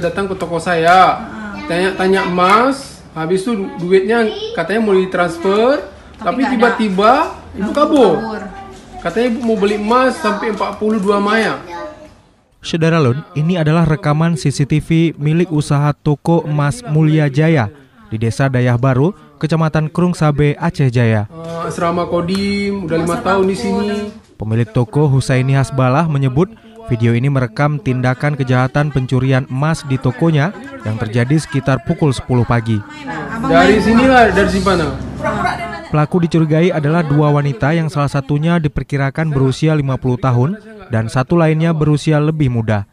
datang ke toko saya, tanya emas, habis itu duitnya katanya mau ditransfer, tapi tiba-tiba ibu kabur. Katanya ibu mau beli emas sampai 42 maya. Saudara Lun, ini adalah rekaman CCTV milik usaha toko emas Mulia Jaya di Desa Dayah Baru, Kecamatan Krung Sabe, Aceh Jaya. Asrama Kodim, udah 5 tahun di sini. Pemilik toko Husaini Hasbalah menyebut video ini merekam tindakan kejahatan pencurian emas di tokonya yang terjadi sekitar pukul 10 pagi. Dari sinilah, dari simpanan. Pelaku dicurigai adalah dua wanita yang salah satunya diperkirakan berusia 50 tahun dan satu lainnya berusia lebih muda.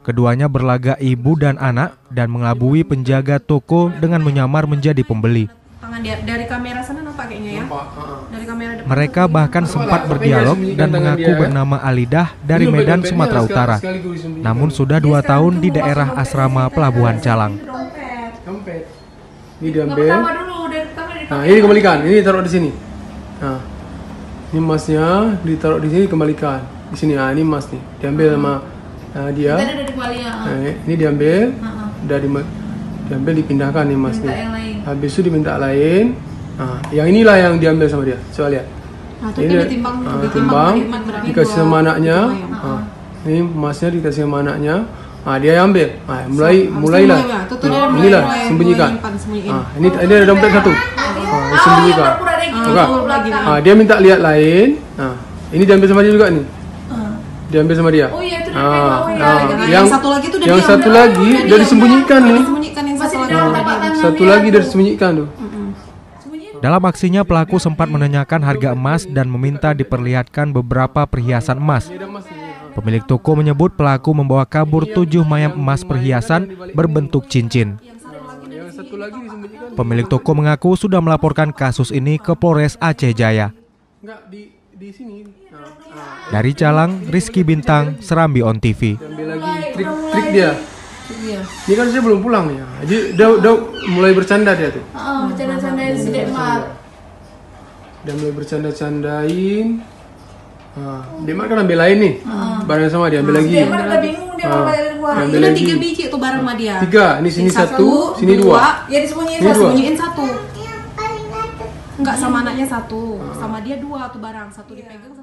Keduanya berlagak ibu dan anak dan mengelabui penjaga toko dengan menyamar menjadi pembeli. Dari kamera sana nampak kayaknya ya. Dari kamera depan. Mereka bahkan sempat berdialog dan mengaku bernama Alidah dari Medan, Sumatera Utara. Namun sudah 2 tahun di daerah asrama Pelabuhan Calang. Ini diambil. Nah, ini dikembalikan. Ini taruh di sini. Nah, ini emasnya ditaruh di sini, kembalikan di sini. Nah, ini emas nih. Diambil sama dia. Nah, ini diambil. Udah diambil, dipindahkan nih emas nih. Habis itu diminta lain. Nah, yang inilah yang diambil sama dia. Coba lihat. Ini ditimbang, dikasih sama anaknya. Ini emasnya dikasih sama anaknya. Nah, dia ambil. Nah, mulailah. Inilah sembunyikan. Ini ada dompet satu. Sembunyikan. Dia minta lihat lain. Nah, ini diambil sama dia juga nih. Diambil sama dia. Yang satu lagi udah disembunyikan nih. Satu lagi udah disembunyikan tuh. Dalam aksinya, pelaku sempat menanyakan harga emas dan meminta diperlihatkan beberapa perhiasan emas. Pemilik toko menyebut pelaku membawa kabur 7 mayam emas perhiasan berbentuk cincin. Pemilik toko mengaku sudah melaporkan kasus ini ke Polres Aceh Jaya. Dari Calang, Rizky Bintang, Serambi On TV. Ambil lagi trik dia. Ini kan saya belum pulang ya. Jadi udah mulai bercanda dia tuh. Bercanda-candain si Dekmat. Udah mulai bercanda-candain. Dekmat kan ambil lain nih. Barang sama dia ambil lagi. Dekmat udah bingung dia mau bayar gua. Ini 3 biji tuh barang sama dia. 3, ini sini 1, sini 2. Ya disembunyiin 1. Enggak, sama anaknya 1. Sama dia 2 tuh barang, 1 dipegang.